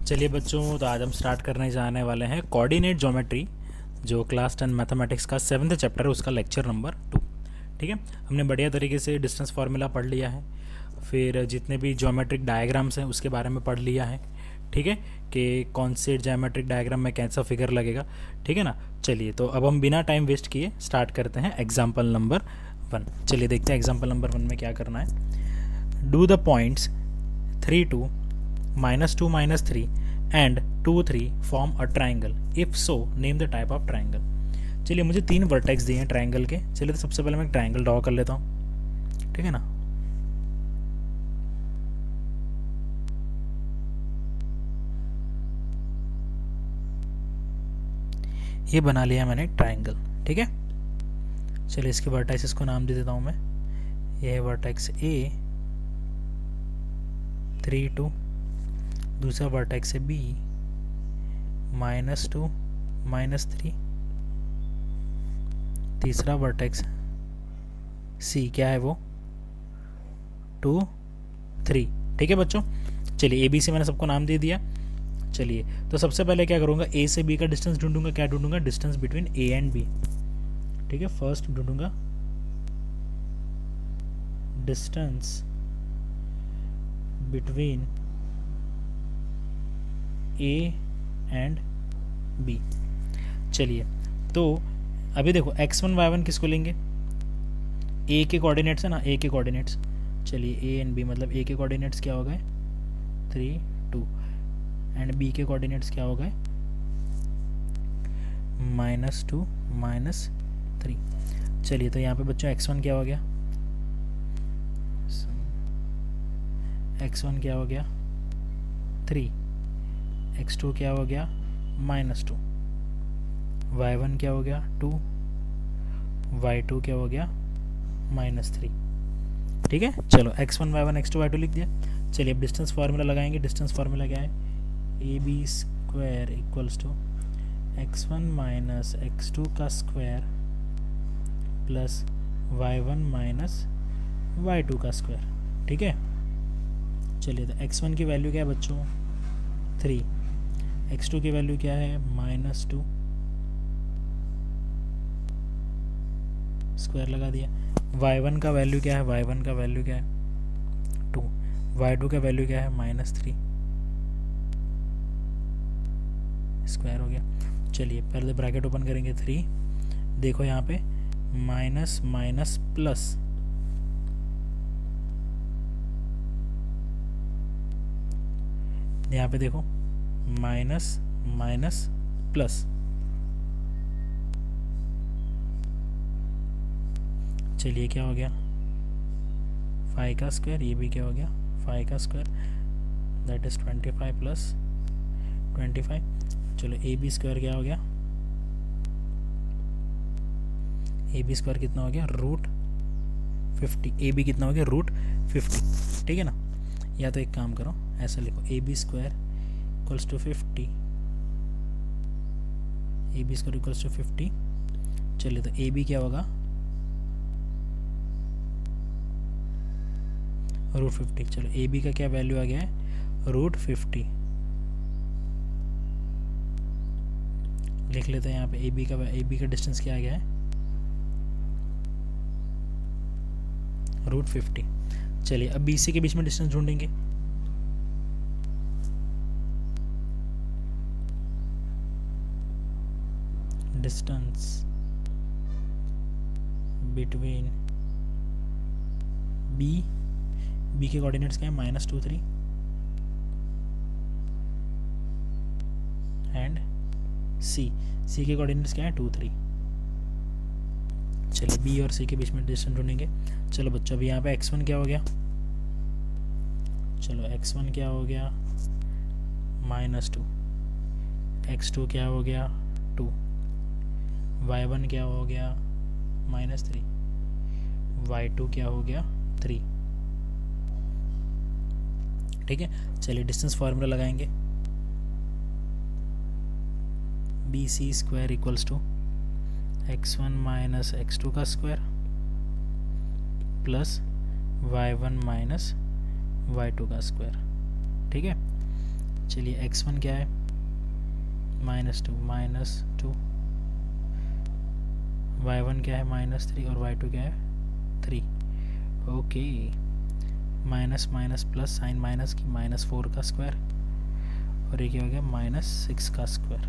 चलिए बच्चों, तो आज हम स्टार्ट करने जाने वाले हैं कोऑर्डिनेट ज्योमेट्री, जो क्लास 10 मैथमेटिक्स का 7th चैप्टर है, उसका लेक्चर नंबर 2। ठीक है, हमने बढ़िया तरीके से डिस्टेंस फार्मूला पढ़ लिया है, फिर जितने भी ज्योमेट्रिक डायग्राम्स हैं उसके बारे में पढ़ लिया है। ठीक है, कि कौन से ज्योमेट्रिक डायग्राम में कैसा फिगर लगेगा। ठीक है ना। चलिए, तो अब हम बिना टाइम वेस्ट किए स्टार्ट करते हैं एग्जाम्पल नंबर 1। चलिए देखते हैं एग्जाम्पल नंबर 1 में क्या करना है। Do the points 3 2 -2 -3 and 2 3 form a triangle. If so, name the type of triangle. चलिए, मुझे 3 वर्टेक्स दिए हैं ट्राइंगल के। चलिए, तो सबसे पहले मैं ट्राइंगल ड्रॉ कर लेता हूँ। ठीक है ना। ये बना लिया मैंने ट्राइंगल। ठीक है, चलिए इसके वर्टेक्स को नाम दे देता हूँ मैं। ये है वर्टेक्स ए 3 2, दूसरा वर्टेक्स है बी -2 -3, तीसरा वर्टेक्स सी क्या है वो 2 3। ठीक है बच्चों, चलिए ए बी सी मैंने सबको नाम दे दिया। चलिए, तो सबसे पहले क्या करूँगा, ए से बी का डिस्टेंस ढूंढूंगा। क्या ढूंढूंगा? Distance between A and B. ठीक है, फर्स्ट ढूंढूंगा distance between A and B. चलिए, तो अभी देखो x1 y1 किसको लेंगे? ए के कोऑर्डिनेट्स है ना, ए के कोऑर्डिनेट्स। चलिए, ए एंड बी मतलब ए के कोऑर्डिनेट्स क्या हो गए 3 2 एंड बी के कोऑर्डिनेट्स क्या हो गए -2 -3। चलिए, तो यहाँ पे बच्चों x1 क्या हो गया? x1 क्या हो गया 3, x2 क्या हो गया -2, y1 क्या हो गया 2, y2 क्या हो गया -3। ठीक है, चलो x1 y1 x2 y2 लिख दिया। चलिए, अब डिस्टेंस फार्मूला लगाएंगे। डिस्टेंस फार्मूला क्या है? A B square equals to x1 minus x2 का square plus y1 minus y2 का स्क्वायर। ठीक है, चलिए, तो x1 की वैल्यू क्या है बच्चों 3, x2 की वैल्यू क्या है -2, स्क्वायर लगा दिया। y1 का वैल्यू क्या है? y1 का वैल्यू क्या है 2, y2 का वैल्यू क्या है -3, स्क्वायर हो गया। चलिए, पहले ब्रैकेट ओपन करेंगे 3। देखो यहाँ पे माइनस माइनस प्लस, यहाँ पे देखो माइनस माइनस प्लस। चलिए, क्या हो गया 5 का स्क्वायर, ये भी क्या हो गया 5 का स्क्वायर, दैट इज 25 प्लस 25। चलो, ए बी स्क्वायर क्या हो गया? ए बी स्क्वायर कितना हो गया √50। ए बी कितना हो गया √50। ठीक है ना। या तो एक काम करो, ऐसा लिखो A B square equals to 50, A B square equals to 50। चलिए, तो ए बी क्या होगा √50। चलो, ए बी का क्या वैल्यू आ गया है √50। लिख लेते हैं यहाँ पे ए बी का डिस्टेंस क्या आ गया है √50। चलिए, अब बी सी के बीच में डिस्टेंस ढूंढेंगे। डिस्टेंस बिटवीन बी के कोऑर्डिनेट्स क्या है -2 3 एंड सी के कोऑर्डिनेट्स क्या है 2 3। चलिए, बी और सी के बीच में डिस्टेंस ढूंढेंगे। चलो बच्चों, अभी यहाँ पे x1 क्या हो गया? चलो, x1 क्या हो गया -2, x2 क्या हो गया 2, y1 क्या हो गया -3, y2 क्या हो गया 3। ठीक है, चलिए डिस्टेंस फार्मूला लगाएंगे। B C square equals to x1 minus x2 का square plus y1 minus y2 का स्क्वायर। ठीक है, चलिए x1 क्या है, -2, y1 क्या है -3 और y2 क्या है 3। Okay, minus minus plus, sign minus की, -4 का स्क्वायर और ये क्या हो गया -6 का स्क्वायर।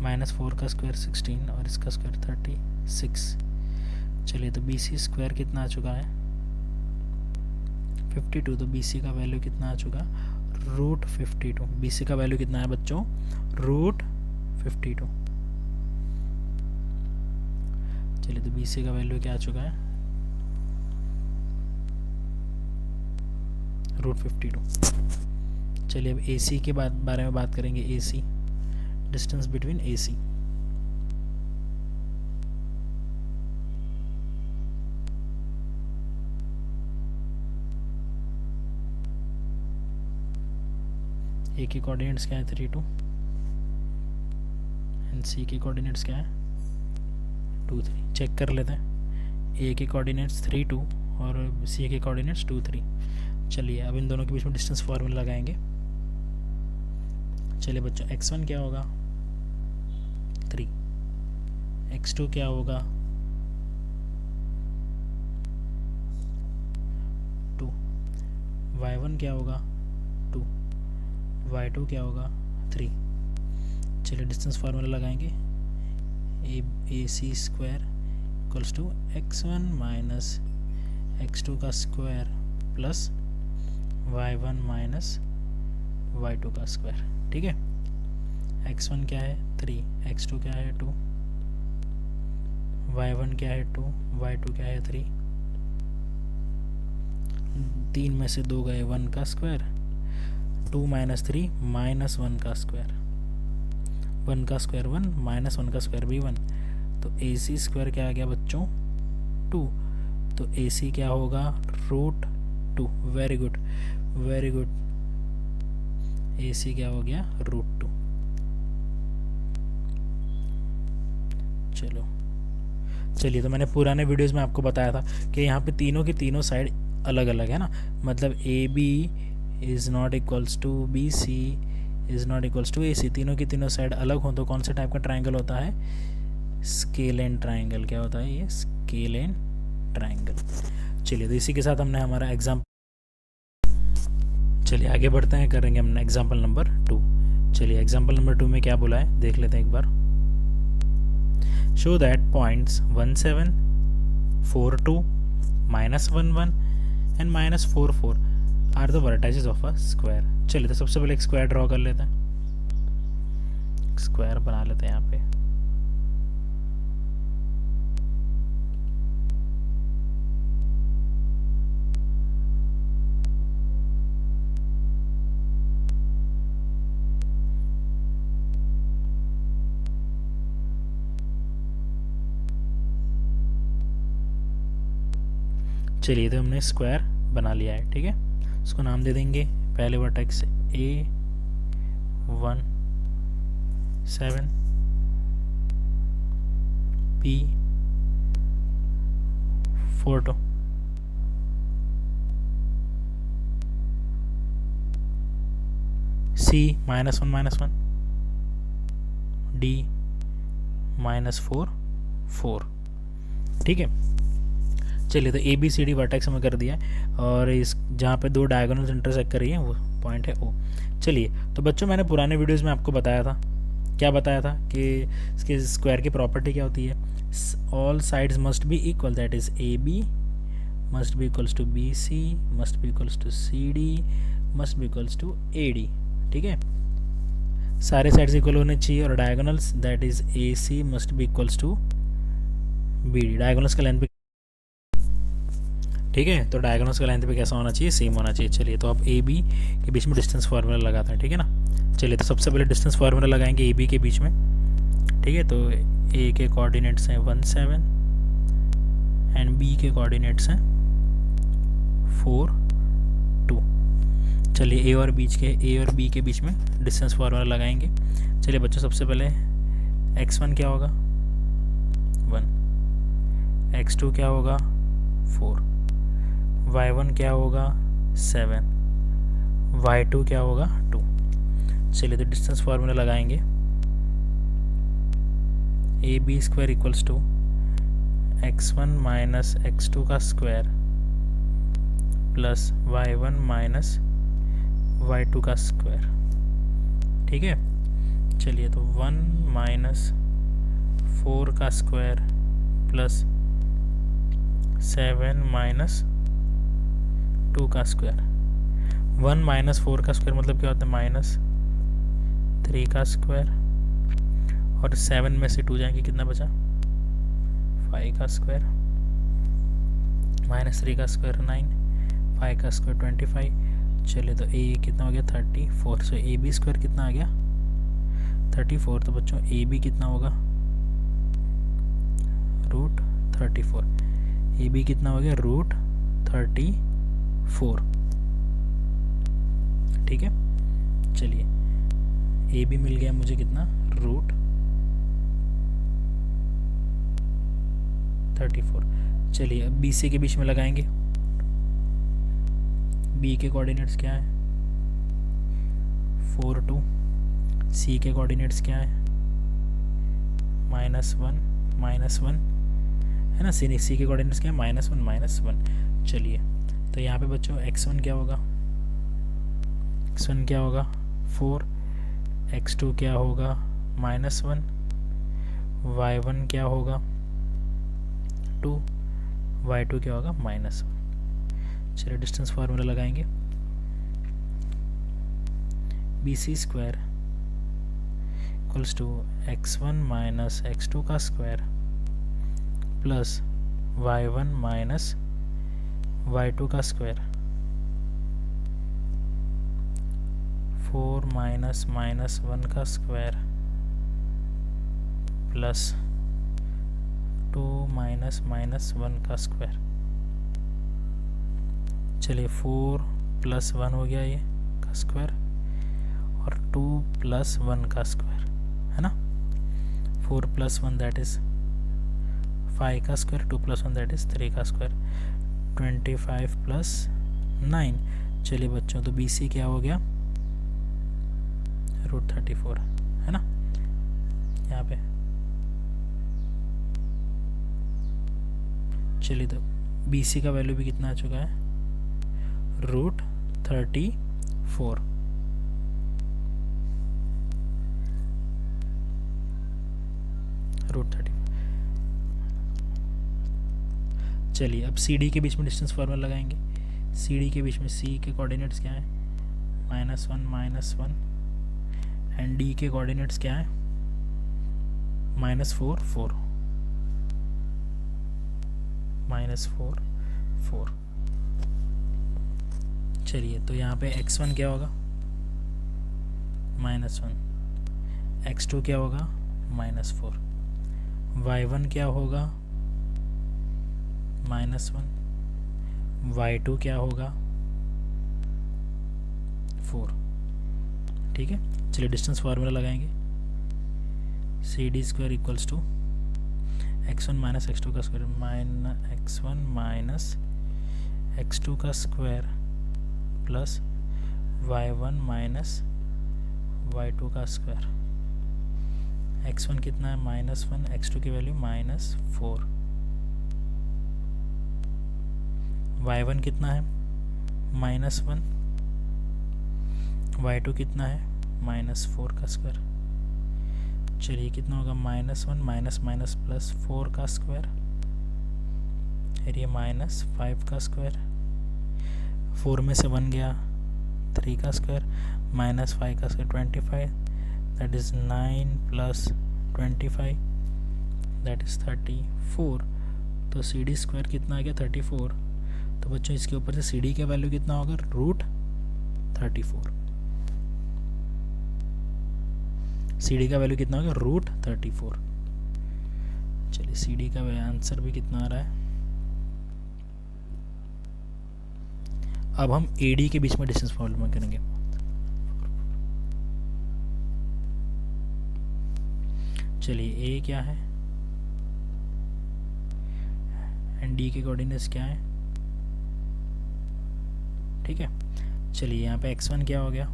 -4 का स्क्वायर 16 और इसका स्क्वायर 36। चलिए तो BC स्क्वायर कितना आ चुका है 52। तो BC का वैल्यू कितना आ चुका, √52। BC का वैल्यू कितना है बच्चों, √52। चलिए तो BC का वैल्यू क्या आ चुका है, √52। चलिए अब AC के बारे में बात करेंगे। AC, distance between AC। A के कोऑर्डिनेट्स क्या है 32 एंड C के कोऑर्डिनेट्स क्या है 2 3। चेक कर लेते हैं, A के कोऑर्डिनेट्स 32 और C के कोऑर्डिनेट्स 2 3। चलिए अब इन दोनों के बीच में डिस्टेंस फार्मूला लगाएंगे। चलिए बच्चों x1 क्या होगा 3, x2 क्या होगा 2, y1 क्या होगा 2, y2 क्या होगा 3। चलिए डिस्टेंस फार्मूला लगाएंगे, AC square equals to x1 minus x2 का square plus y1 minus y2 का स्क्वायर। ठीक है, x1 क्या है 3, x2 क्या है 2, y1 क्या है 2, y2 क्या है 3। 3 में से 2 गए, 1 का स्क्वायर, 2 - 3 -1 का स्क्वायर, 1 का स्क्वायर 1 -1 का स्क्वायर भी 1। तो AC स्क्वायर क्या आ गया बच्चों 2। तो AC क्या होगा √2। Very good very good, AC क्या हो गया √2। चलिए तो मैंने पुराने वीडियोस में आपको बताया था कि यहाँ पे तीनों की तीनों साइड अलग अलग है ना, मतलब AB is not equals to BC is not equals to AC। तीनों की तीनों साइड अलग हो तो कौन सा टाइप का ट्राइंगल होता है, स्केलेन ट्राइंगल। क्या होता है ये, स्केलेन ट्राइंगल। चलिए तो इसी के साथ हमने हमारा एग्जाम्पल, चलिए आगे बढ़ते हैं, करेंगे हमने एग्जाम्पल नंबर 2। चलिए एग्जाम्पल नंबर 2 में क्या बोला है देख लेते हैं एक बार। Show that points 1 7 4 2 -1 1 and -4 4 are the vertices of a square. चलिए तो सबसे पहले एक स्क्वायर ड्रॉ कर लेते हैं, स्क्वायर बना लेते हैं यहाँ पे। चलिए तो हमने स्क्वायर बना लिया है। ठीक है, उसको नाम दे देंगे, पहले vertex A1 7 B4 2 C -1 -1 D -4 4। ठीक है, चलिए तो ABCD वर्टेक्स हमें कर दिया और इस जहाँ पे 2 डायगोनल्स इंटरसेक्ट कर रही हैं वो पॉइंट है O। चलिए तो बच्चों मैंने पुराने वीडियोस में आपको बताया था, क्या बताया था कि इसके स्क्वायर की प्रॉपर्टी क्या होती है, all sides must be equal, that is AB must be equals to BC must be equals to CD must be equals to AD। ठीक है, सारे साइड्स इक्वल होने चाहिए और diagonals that is AC must be equals to BD। Diagonals का length भी, ठीक है, तो डायगोनल्स का लेंथ पे कैसा होना चाहिए, सेम होना चाहिए। चलिए तो आप AB के बीच में डिस्टेंस फार्मूला लगाते हैं। ठीक है ना, चलिए तो सबसे पहले डिस्टेंस फार्मूला लगाएंगे AB के बीच में। ठीक है, तो A के कोऑर्डिनेट्स हैं 1 7 एंड B के कोऑर्डिनेट्स हैं 4 2। चलिए A और B के बीच में डिस्टेंस फार्मूला लगाएंगे। चलिए बच्चों सबसे पहले x1 क्या होगा 1, x2 क्या होगा 4, y1 क्या होगा 7, y2 क्या होगा 2। चलिए तो डिस्टेंस फार्मूला लगाएंगे। A B square equals to x1 minus x2 का square plus y1 minus y2 का स्क्वायर। ठीक है, चलिए तो 1 माइनस 4 का स्क्वायर प्लस 7 माइनस 2 का स्क्वायर। 1 माइनस 4 का स्क्वायर मतलब क्या होता है, माइनस 3 का स्क्वायर, और 7 में से 2 जाएंगे, कितना बचा, 5 का स्क्वायर, माइनस 3 का स्क्वायर 9, 5 का स्क्वायर 25। चलिए तो ए कितना हो गया 34। सो ए बी स्क्वायर कितना आ गया 34। तो बच्चों ए बी कितना होगा रूट 34। ए बी कितना हो गया रूट 34। ठीक है, चलिए ए बी मिल गया मुझे कितना रूट 34। चलिए अब बी सी के बीच में लगाएंगे। बी के कोऑर्डिनेट्स क्या है 4 2, सी के कोऑर्डिनेट्स क्या है -1 है ना, सी के कोऑर्डिनेट्स क्या है -1 चलिए तो यहाँ पे बच्चों x1 क्या होगा, x1 क्या होगा 4, x2 क्या होगा -1, y1 क्या होगा 2, y2 क्या होगा -1। चलिए डिस्टेंस फार्मूला लगाएंगे। B C square equals to x1 minus x2 का square plus y1 minus y2 का स्क्वायर, 4 माइनस -1 का स्क्वायर प्लस 2 माइनस -1 का स्क्वायर। चलिए 4 प्लस 1 हो गया ये का स्क्वायर, और 2 प्लस 1 का स्क्वायर, है ना। 4 प्लस 1 दैट इज़ 5 का स्क्वायर, 2 प्लस 1 दैट इज़ 3 का स्क्वायर, 25 प्लस 9। चलिए बच्चों तो बी सी क्या हो गया रूट 34, है ना। यहाँ पे चलिए तो बी सी का वैल्यू भी कितना आ चुका है रूट 34। रूट 34। चलिए अब सी डी के बीच में डिस्टेंस फार्मूला लगाएंगे। सी डी के बीच में सी के कोऑर्डिनेट्स क्या है -1 एंड डी के कोऑर्डिनेट्स क्या है -4 4 -4 4। चलिए तो यहाँ पे x1 क्या होगा -1, x2 क्या होगा -4, y1 क्या होगा -1, y2 क्या होगा 4। ठीक है, चलिए डिस्टेंस फार्मूला लगाएंगे। C D square equals to x1 minus x2 का स्क्वायर x1 माइनस x2 का square plus y1 minus y2 का स्क्वायर। x1 कितना है -1, x2 की वैल्यू -4, y1 कितना है -1, y2 कितना है -4 का स्क्वायर। चलिए कितना होगा -1 माइनस माइनस प्लस 4 का स्क्वायर, फिर ये -5 का स्क्वायर, 4 में से 1 गया 3 का स्क्वायर, -5 का square 25, that is 9 plus 25 that is 34। तो सी डी स्क्वायर कितना आ गया 34। तो बच्चों इसके ऊपर से सी डी का वैल्यू कितना होगा रूट 34। सी डी का वैल्यू कितना होगा रूट 34। चलिए सी डी का आंसर भी कितना आ रहा है। अब हम ए डी के बीच में डिस्टेंस फार्मूला करेंगे। चलिए ए क्या है एंड डी के कोऑर्डिनेट्स क्या है। ठीक है, चलिए यहाँ पे x1 क्या हो गया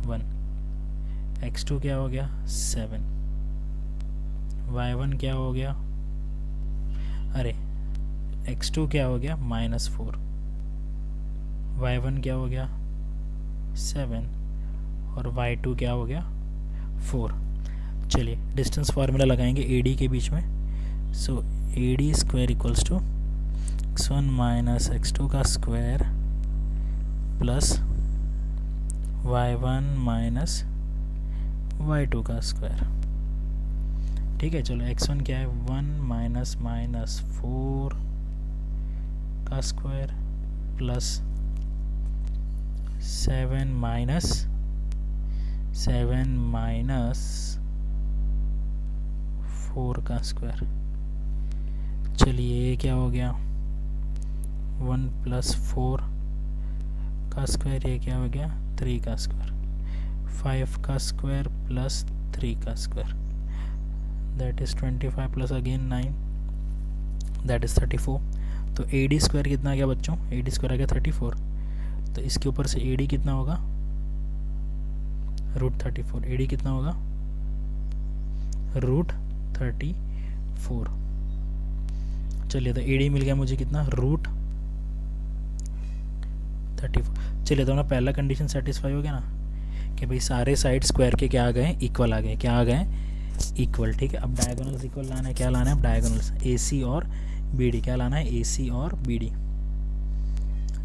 1, x2 क्या हो गया 7, y1 क्या हो गया, अरे x2 क्या हो गया -4, y1 क्या हो गया 7 और y2 क्या हो गया 4। चलिए डिस्टेंस फार्मूला लगाएंगे AD के बीच में। So AD square equals to x1 minus x2 का square plus y1 minus y2 का स्क्वायर। ठीक है, चलो x1 क्या है 1 माइनस माइनस 4 का स्क्वायर प्लस 7 माइनस 4 का स्क्वायर। चलिए ये क्या हो गया 1 प्लस 4 का स्क्वायर, ये क्या हो गया 3 का स्क्वायर, 5 का स्क्वायर प्लस 3 का square, that is 25 plus again 9, that is 34। तो AD स्क्वायर कितना आ गया बच्चों, AD स्क्वायर आ गया 34। तो इसके ऊपर से AD कितना होगा √34, AD कितना होगा √34। चलिए तो AD मिल गया मुझे कितना √34। चलिए तो अपना पहला कंडीशन सेटिस्फाई हो गया ना कि भाई सारे साइड स्क्वायर के क्या आ गए इक्वल आ गए, क्या आ गए इक्वल। ठीक है, अब डायगोनल्स इक्वल लाना है, क्या लाना है अब डायगोनल्स AC और BD, क्या लाना है AC और BD।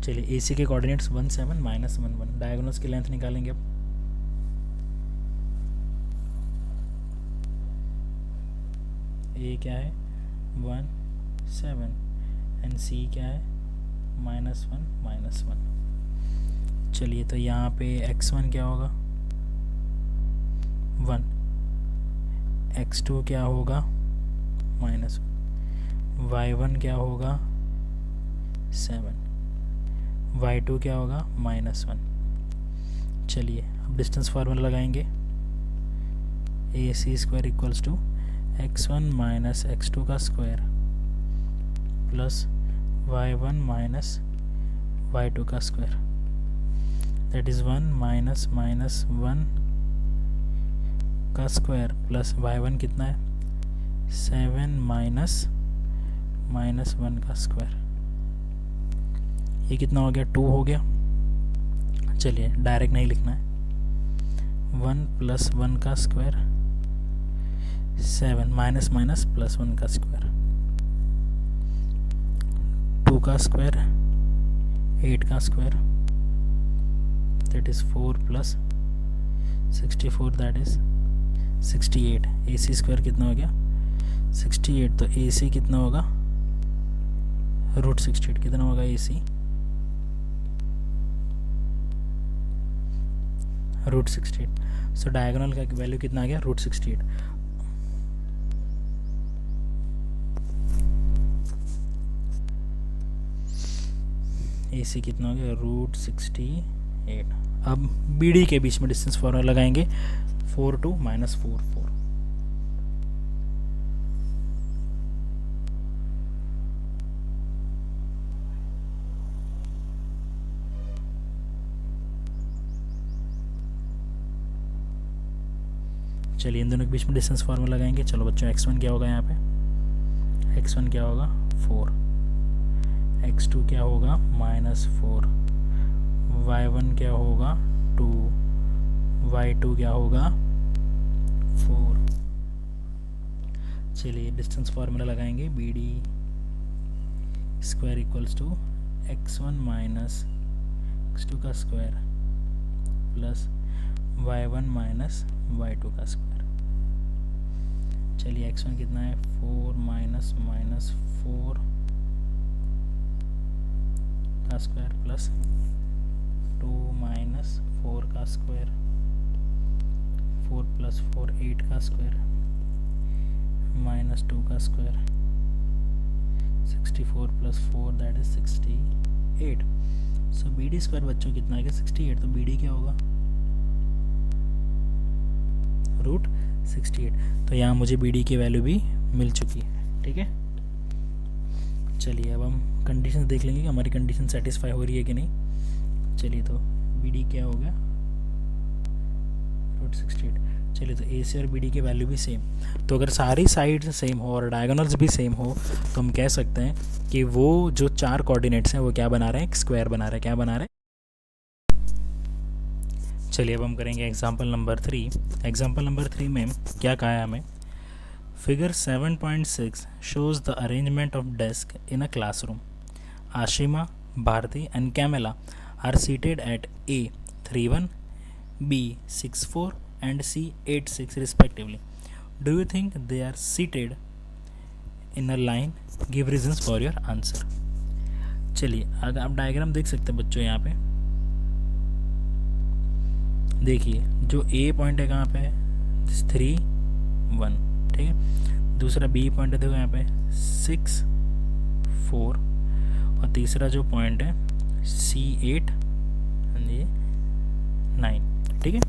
चलिए AC के कोऑर्डिनेट्स 1 7 -1 1, डायगोनल्स की लेंथ निकालेंगे अब। A क्या है 1 7 एंड C क्या है -1 -1। चलिए तो यहाँ पे x1 क्या होगा 1, x2 क्या होगा -1, y1 क्या होगा 7, y2 क्या होगा -1। चलिए अब डिस्टेंस फार्मूला लगाएंगे AC square equals to x1 minus x2 का square plus y1 minus y2 का स्क्वायर, दैट इज़ 1 माइनस 1 का स्क्वायर प्लस y1 कितना है 7 माइनस 1 का स्क्वायर, ये कितना हो गया 2 हो गया। चलिए डायरेक्ट नहीं लिखना है, 1 प्लस 1 का स्क्वायर 7 माइनस प्लस 1 का स्क्वायर, 2 का स्क्वायर 8 का square, that is 4 plus 64, that is 68। AC square कितना हो गया 68, तो AC कितना होगा √68, कितना होगा AC √68। सो डायगोनल का वैल्यू कितना आ गया √68। AC कितना हो गया √68। अब BD के बीच में डिस्टेंस फॉर्मूला लगाएंगे 4 2 -4 4। चलिए इन दोनों के बीच में डिस्टेंस फार्मूला लगाएंगे। चलो बच्चों x1 क्या होगा यहाँ पे, x1 क्या होगा 4, x2 क्या होगा -4, y1 क्या होगा 2, y2 क्या होगा 4। चलिए डिस्टेंस फार्मूला लगाएंगे BD square equals to x1 minus x2 का square plus y1 minus y2 का स्क्वायर। चलिए x1 कितना है 4 माइनस 4 का स्क्वायर प्लस 2 माइनस 4 का स्क्वायर, 4 प्लस 4 8 का स्क्वायर माइनस 2 का square, 64 plus 4 that is 68। So BD square बच्चों कितना है 68, तो BD क्या होगा √68। तो यहाँ मुझे BD की वैल्यू भी मिल चुकी है। ठीक है, चलिए अब हम कंडीशन देख लेंगे कि हमारी कंडीशन सेटिस्फाई हो रही है कि नहीं। चलिए तो BD क्या हो गया 68। चलिए तो ए सी और बी डी की वैल्यू भी सेम, तो अगर सारी साइड्स सेम हो और डायगोनल्स भी सेम हो तो हम कह सकते हैं कि वो जो चार कोऑर्डिनेट्स हैं वो क्या बना रहे हैं, एक स्क्वायर बना रहे हैं। क्या बना रहे हैं? चलिए अब हम करेंगे एग्जाम्पल नंबर 3। एग्जाम्पल नंबर 3 में क्या कहा है हमें, figure 7.6 shows the arrangement of desk in a classroom. Ashima, Bharti and Camilla are seated at A 31, B 64 and C 86 respectively. Do you think they are seated in a line? Give reasons for your answer. चलिए अगर आप diagram देख सकते हैं बच्चों, यहाँ पे देखिए जो A पॉइंट है कहाँ पे है, 3 1, ठीक है। दूसरा B पॉइंट है देखो यहाँ पे 6 4, और तीसरा जो पॉइंट है C8 ये 9, ठीक है।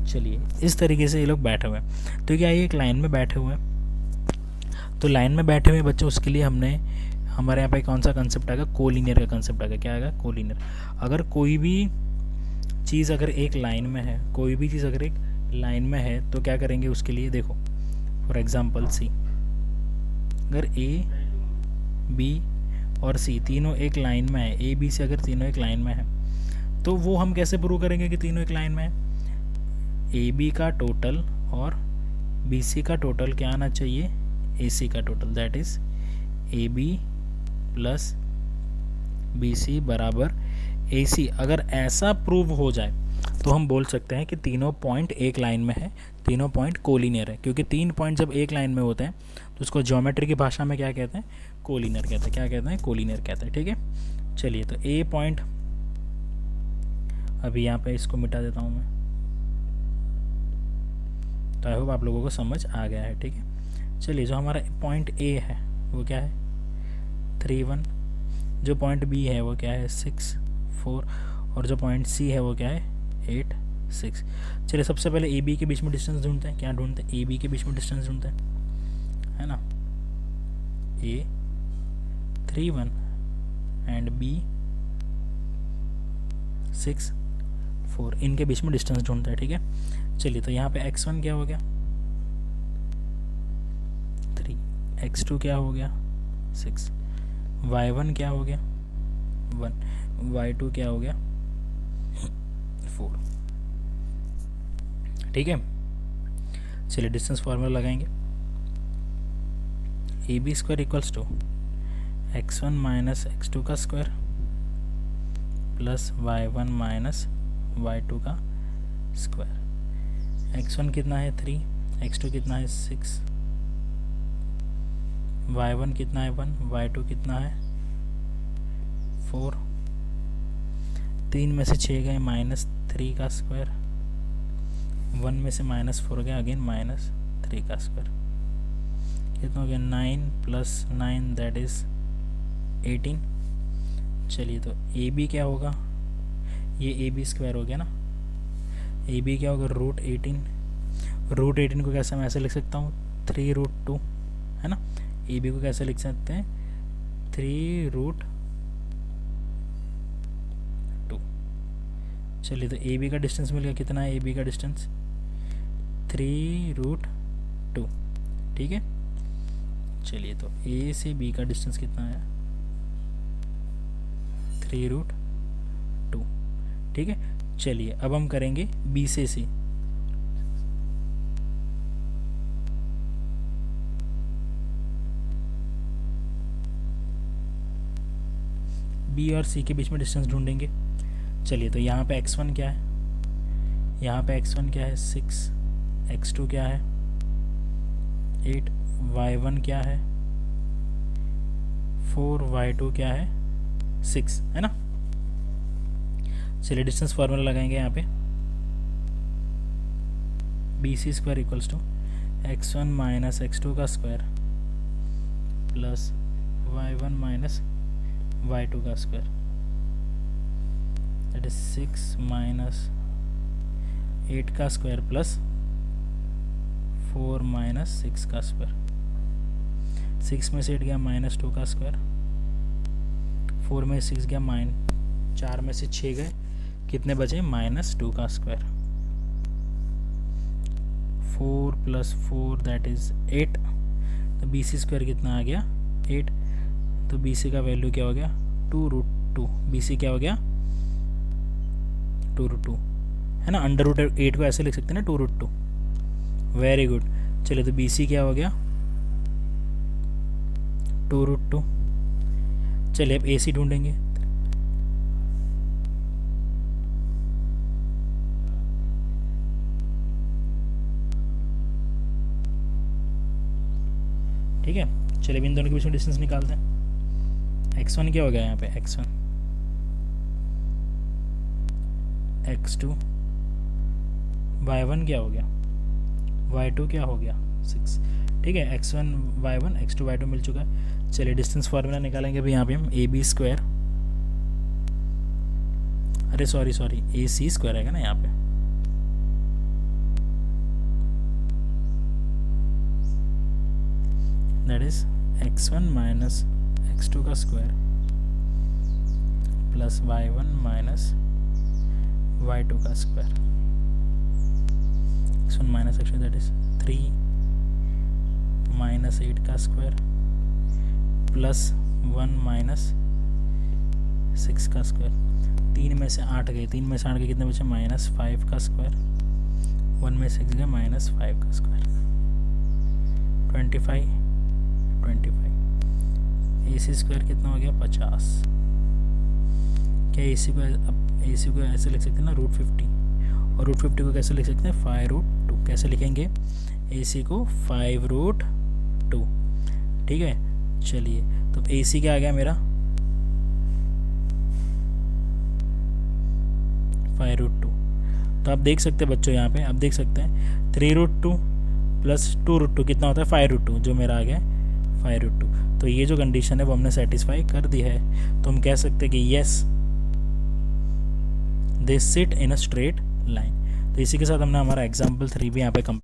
चलिए इस तरीके से ये लोग बैठे हुए हैं, तो क्या ये एक लाइन में बैठे हुए हैं? तो लाइन में बैठे हुए बच्चों, उसके लिए हमने हमारे यहाँ पे कौन सा कंसेप्ट आएगा, कोलिनियर का कंसेप्ट आएगा। क्या आएगा? कोलिनियर। अगर कोई भी चीज़ अगर एक लाइन में है, कोई भी चीज़ अगर एक लाइन में है तो क्या करेंगे उसके लिए, देखो फॉर एग्जांपल सी, अगर ए बी और सी तीनों एक लाइन में है, ए बी से अगर तीनों एक लाइन में है तो वो हम कैसे प्रूव करेंगे कि तीनों एक लाइन में है? ए बी का टोटल और बी सी का टोटल क्या आना चाहिए, ए सी का total, that is A B plus B C बराबर ए सी। अगर ऐसा प्रूव हो जाए तो हम बोल सकते हैं कि तीनों पॉइंट एक लाइन में है, तीनों पॉइंट कोलिनियर है, क्योंकि तीन पॉइंट जब एक लाइन में होते हैं तो उसको ज्योमेट्री की भाषा में क्या कहते हैं, कोलिनियर कहते हैं। क्या कहते हैं? कोलिनियर कहते हैं, ठीक है। चलिए तो ए पॉइंट, अभी यहाँ पे इसको मिटा देता हूँ मैं, तो आई होप आप लोगों को समझ आ गया है, ठीक है। चलिए जो हमारा पॉइंट ए है वो क्या है, 3 1, जो पॉइंट बी है वो क्या है, 6 4, और जो पॉइंट सी है वो क्या है, 8 6। चलिए सबसे पहले ए बी के बीच में डिस्टेंस ढूंढते हैं। क्या ढूंढते हैं? ए बी के बीच में डिस्टेंस ढूंढते हैं, है ना। ए 3 1 एंड बी 6 4, इनके बीच में डिस्टेंस ढूंढते हैं, ठीक है। चलिए तो यहाँ पे x1 क्या हो गया, 3, x2 क्या हो गया, 6, y1 क्या हो गया, 1, y2 क्या हो गया, 4, ठीक है। चलिए डिस्टेंस फार्मूला लगाएंगे, A B square equals to x1 minus x2 का square plus y1 minus y2 का स्क्वायर। x1 कितना है 3, x2 कितना है 6, y1 कितना है 1, y2 कितना है 4, 3 में से 6 गए -3 का स्क्वायर, 1 में से -4 गया अगेन -3 का स्क्वायर, कितना हो गया 9 + 9 दैट इज 18। चलिए तो ए बी क्या होगा, ये ए बी स्क्वायर हो गया ना, ए बी क्या होगा √18 को कैसे मैं ऐसे लिख सकता हूँ 3√2, है ना। ए बी को कैसे लिख सकते हैं 3√2। चलिए तो ए बी का डिस्टेंस मिल गया, कितना है ए बी का डिस्टेंस 3√2, ठीक है। चलिए तो ए से बी का डिस्टेंस कितना है 3√2, ठीक है। चलिए अब हम करेंगे बी से सी। बी और सी के बीच में डिस्टेंस ढूंढेंगे। चलिए तो यहाँ पे x1 क्या है, यहाँ पे x1 क्या है 6, x2 क्या है 8, y1 क्या है 4, y2 क्या है 6, है ना। चलिए डिस्टेंस फार्मूला लगाएंगे यहाँ पे, B C square equals to x1 minus x2 का square plus y1 minus y2 का स्क्वायर, दैट इज 6 माइनस 8 का स्क्वायर प्लस 4 माइनस 6 का स्क्वायर, 6 में से 8 गया -2 का स्क्वायर, 4 में 6 गया 4 में से 6 गए, कितने बचे -2 का स्क्वायर, 4 + 4 दैट इज़ 8, तो BC² कितना आ गया 8, तो BC का वैल्यू क्या हो गया 2√2, BC क्या हो गया 2√2 है ना, √8 को ऐसे लिख सकते हैं ना 2√2, वेरी गुड। चलिए तो BC क्या हो गया 2√2। चलिए अब AC ढूंढेंगे। ठीक है, चलिए अब इन दोनों के बीच में डिस्टेंस निकालते हैं। x1 क्या हो गया यहाँ पे x1, x2, y1 क्या हो गया, y2 क्या हो गया 6। ठीक है, x1 y1 x2 y2 मिल चुका है। चलिए डिस्टेंस फार्मूला निकालेंगे अभी यहाँ पे हम AB², अरे सॉरी AC² आएगा ना यहाँ पे, that is x1 minus x2 का square plus y1 minus y2 का square, x1 minus x2 that is 3 minus 8 का स्क्वायर प्लस 1 माइनस 6 का स्क्वायर। 3 में से 8 गए, 3 में से 8 गए कितने बचे -5 का स्क्वायर, 1 में 6 गए -5 का स्क्वायर, 25 AC² कितना हो गया 50। क्या AC को ऐसे लिख सकते हैं ना √50, और √50 को कैसे लिख सकते हैं 5√2। कैसे लिखेंगे AC को 5√2। ठीक है, चलिए तो AC क्या आ गया मेरा 5√2। तो आप देख सकते हैं बच्चों यहाँ पे आप देख सकते हैं 3√2 प्लस 2√2 कितना होता है 5√2, जो मेरा आ गया 5√2। तो ये जो कंडीशन है वो हमने सेटिस्फाई कर दी है, तो हम कह सकते हैं कि yes they sit in a straight line. तो इसी के साथ हमने हमारा एग्जाम्पल 3 भी यहाँ पे